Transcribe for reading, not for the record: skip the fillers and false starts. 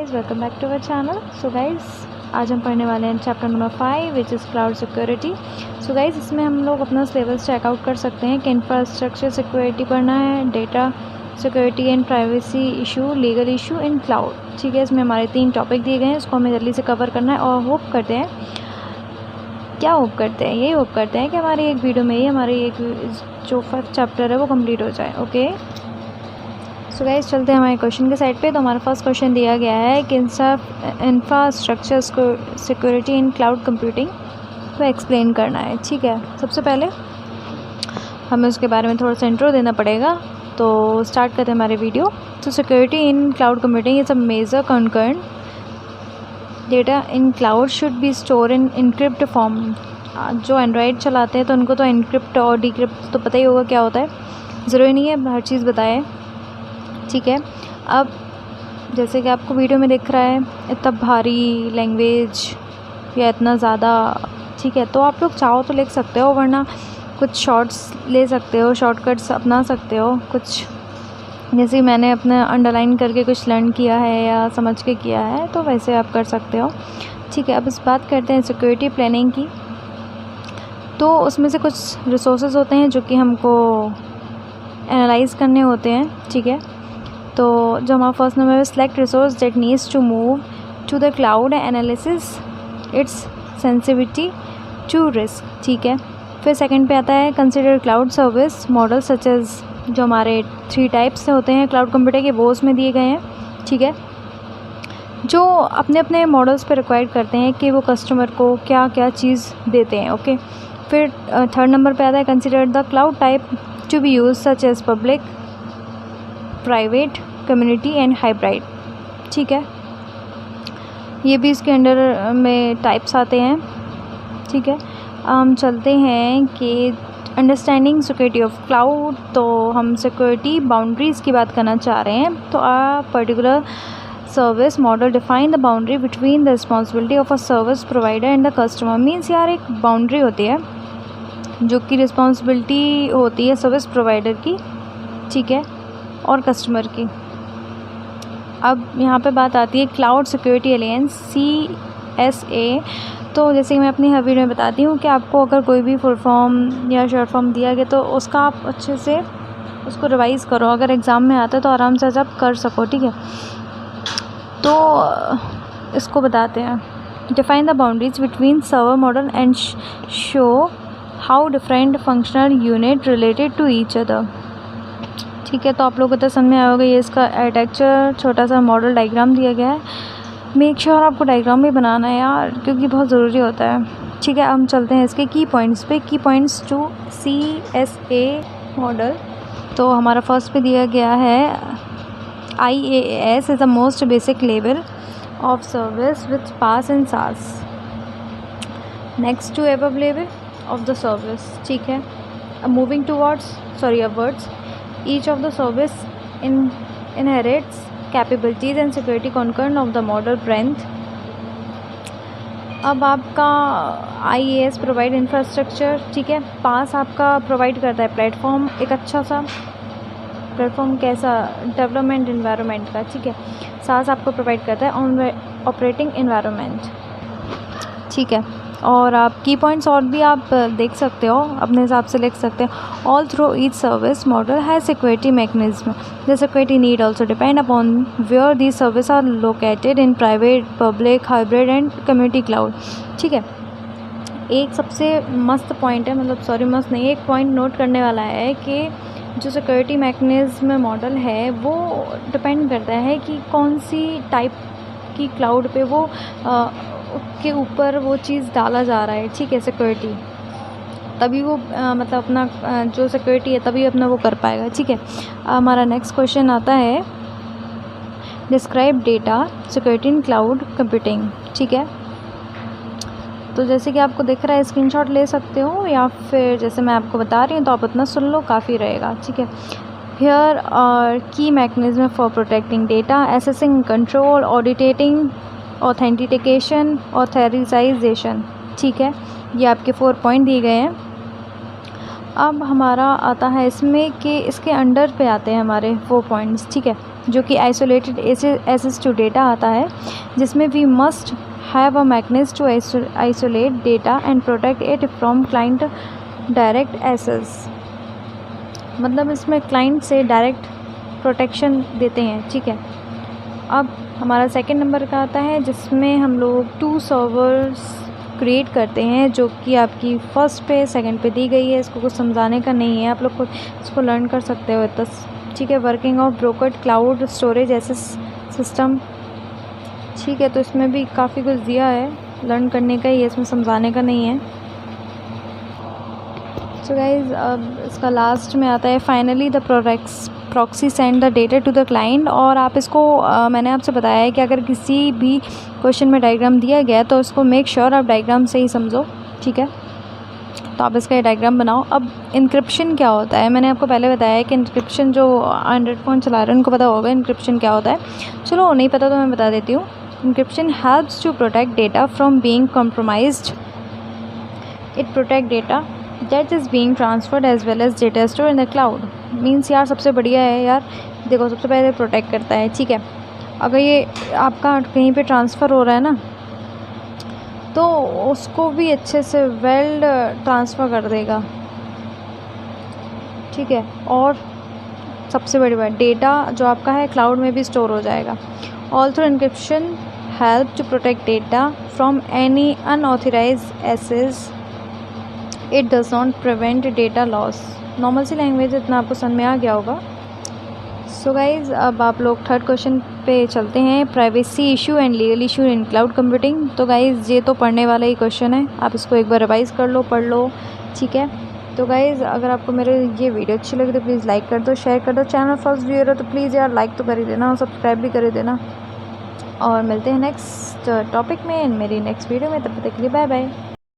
Guys, welcome back to our channel. So guys, आज हम पढ़ने वाले हैं chapter number 5 which is cloud security. So guys, इसमें हम लोग अपना सिलेबस चेकआउट कर सकते हैं कि इंफ्रास्ट्रक्चर सिक्योरिटी पढ़ना है, data security and privacy issue, legal issue in cloud. ठीक है, इसमें हमारे 3 टॉपिक दिए गए हैं, इसको हमें जल्दी से कवर करना है और होप करते हैं यही होप करते हैं कि हमारी एक वीडियो में ही हमारी एक जो 5th चैप्टर है वो कंप्लीट हो जाए। ओके, सो गाइस, चलते हैं हमारे क्वेश्चन के साइड पे। तो हमारा फर्स्ट क्वेश्चन दिया गया है कि infrastructure security in cloud computing को एक्सप्लेन करना है। ठीक है, सबसे पहले हमें उसके बारे में थोड़ा सा इंट्रो देना पड़ेगा। तो स्टार्ट करते हैं हमारे वीडियो। तो security in cloud computing is a major concern. Data in cloud should be store in encrypt form. जो एंड्रॉयड चलाते हैं तो उनको तो इनक्रिप्ट और डिक्रिप्ट तो पता ही होगा क्या होता है, ज़रूरी नहीं है हर चीज़ बताएं। ठीक है, अब जैसे कि आपको वीडियो में दिख रहा है इतना भारी लैंग्वेज या इतना ज़्यादा, ठीक है, तो आप लोग चाहो तो लिख सकते हो, वरना कुछ शॉर्ट्स ले सकते हो, शॉर्टकट्स अपना सकते हो। कुछ जैसे मैंने अपना अंडरलाइन करके कुछ लर्न किया है या समझ के किया है, तो वैसे आप कर सकते हो। ठीक है, अब इस बात करते हैं सिक्योरिटी प्लानिंग की। तो उसमें से कुछ रिसोर्सेज होते हैं जो कि हमको एनालाइज़ करने होते हैं। ठीक है, तो जो हमारा फर्स्ट नंबर है, select resource that needs to move to the cloud analysis its sensitivity to risk. ठीक है, फिर सेकंड पे आता है consider cloud service model such as, जो हमारे 3 टाइप्स से होते हैं क्लाउड कंप्यूटर के, वो उसमें दिए गए हैं। ठीक है, जो अपने अपने मॉडल्स पे रिक्वायर करते हैं कि वो कस्टमर को क्या क्या चीज़ देते हैं। ओके, फिर थर्ड नंबर पे आता है consider the cloud type to be use such as public, private, community and hybrid. ठीक है, ये भी इसके अंडर में टाइप्स आते हैं। ठीक है, हम चलते हैं कि अंडरस्टैंडिंग सिक्योरिटी ऑफ क्लाउड। तो हम सिक्योरिटी बाउंड्रीज़ की बात करना चाह रहे हैं। तो a particular service model define the boundary between the responsibility of a service provider and the customer. Means यार एक बाउंड्री होती है जो कि रिस्पॉन्सिबिलिटी होती है सर्विस प्रोवाइडर की, ठीक है, और कस्टमर की। अब यहाँ पे बात आती है क्लाउड सिक्योरिटी अलायंस CSA। तो जैसे कि मैं अपनी हर वीडियो में बताती हूँ कि आपको अगर कोई भी फुल फॉर्म या शॉर्ट फॉर्म दिया गया तो उसका आप अच्छे से उसको रिवाइज़ करो, अगर एग्ज़ाम में आता है तो आराम से आप कर सको। ठीक है, तो इसको बताते हैं, define the boundaries between server model and show how different functional unit related to each other. ठीक है, तो आप लोगों को तो समझ में आया होगा। ये इसका आर्किटेक्चर छोटा सा मॉडल डायग्राम दिया गया है। मेक श्योर आपको डायग्राम भी बनाना है यार, क्योंकि बहुत ज़रूरी होता है। ठीक है, हम चलते हैं इसके की पॉइंट्स पे। की पॉइंट्स टू CSA मॉडल। तो हमारा फर्स्ट पे दिया गया है IaaS is the most basic level of service with PaaS and SaaS next to above level of the service. ठीक है, moving towards upwards each of the service inherits capabilities and security concern of the model breadth। अब आपका IaaS provide infrastructure, ठीक है, पास आपका provide करता है platform, एक अच्छा सा प्लेटफॉर्म, कैसा, डेवलपमेंट इन्वायरमेंट का। ठीक है, सास आपको प्रोवाइड करता है ऑपरेटिंग इन्वायरमेंट। ठीक है, और आप की पॉइंट्स और भी आप देख सकते हो, अपने हिसाब से लिख सकते हो। All through each service model है security mechanism. The security need also depend upon where the service are located in private, public, hybrid and community cloud. ठीक है, एक सबसे मस्त पॉइंट है, मतलब सॉरी मस्त नहीं, एक पॉइंट नोट करने वाला है कि जो सिक्योरिटी मैकेनिज्म मॉडल है वो डिपेंड करता है कि कौन सी टाइप की क्लाउड पे वो के ऊपर वो चीज़ डाला जा रहा है। ठीक है, सिक्योरिटी, तभी वो मतलब अपना जो सिक्योरिटी है तभी अपना वो कर पाएगा। ठीक है, हमारा नेक्स्ट क्वेश्चन आता है describe data security in cloud computing. ठीक है, तो जैसे कि आपको दिख रहा है, स्क्रीनशॉट ले सकते हो या फिर जैसे मैं आपको बता रही हूँ तो आप उतना सुन लो, काफ़ी रहेगा। ठीक है, here are key mechanism for protecting data, accessing, control, auditing, authentication, authorisation. ठीक है, ये आपके 4 पॉइंट दिए गए हैं। अब हमारा आता है इसमें कि इसके अंडर पे आते हैं हमारे वो पॉइंट्स, ठीक है, जो कि आइसोलेटेड एक्सेस टू डेटा आता है, जिसमें we must have a mechanism to isolate data and protect it from client direct access. मतलब इसमें क्लाइंट से डायरेक्ट प्रोटेक्शन देते हैं, ठीक है। अब हमारा सेकंड नंबर का आता है जिसमें हम लोग 2 सर्वर्स क्रिएट करते हैं, जो कि आपकी फर्स्ट पे सेकंड पे दी गई है। इसको कुछ समझाने का नहीं है, आप लोग को इसको लर्न कर सकते हो बस, ठीक है। Working of brokered cloud storage access system, ठीक है। तो इसमें भी काफ़ी कुछ दिया है, लर्न करने का ही है, इसमें समझाने का नहीं है। सो गाइज अब इसका लास्ट में आता है finally the proxy send the data to the client. और आप इसको मैंने आपसे बताया है कि अगर किसी भी क्वेश्चन में डायग्राम दिया गया है तो उसको मेक श्योर आप डायग्राम से ही समझो, ठीक है। तो आप इसका डायग्राम बनाओ। अब इंक्रिप्शन क्या होता है, मैंने आपको पहले बताया है कि इंक्रिप्शन, जो एंड्रॉइड फ़ोन चला रहे हैं उनको पता होगा इंक्रिप्शन क्या होता है। चलो नहीं पता तो मैं बता देती हूँ। Encryption helps to protect data from being compromised. It protect data that is being transferred as well as data store in the cloud. Means यार सबसे बढ़िया है यार, देखो सबसे पहले प्रोटेक्ट करता है, ठीक है। अगर ये आपका कहीं पे ट्रांसफ़र हो रहा है ना, तो उसको भी अच्छे से वेल ट्रांसफ़र कर देगा, ठीक है। और सबसे बड़ी बात, डेटा जो आपका है क्लाउड में भी स्टोर हो जाएगा। Also encryption help to protect data from any unauthorized access. It does not prevent data loss. Normal C language, इतना आपको समझ में आ गया होगा। सो गाइज़ अब आप लोग थर्ड क्वेश्चन पे चलते हैं, privacy issue and legal issue in cloud computing. तो गाइज़ ये तो पढ़ने वाला ही क्वेश्चन है, आप इसको एक बार रिवाइज़ कर लो, पढ़ लो, ठीक है। तो गाइज़ अगर आपको मेरे ये वीडियो अच्छी लगी तो प्लीज़ लाइक कर दो, शेयर कर दो। चैनल फर्स्ट व्यूअर हो तो प्लीज़ यार लाइक तो कर ही देना और सब्सक्राइब भी कर ही देना। और मिलते हैं नेक्स्ट टॉपिक में, मेरी नेक्स्ट वीडियो में। तब तक के लिए बाय बाय।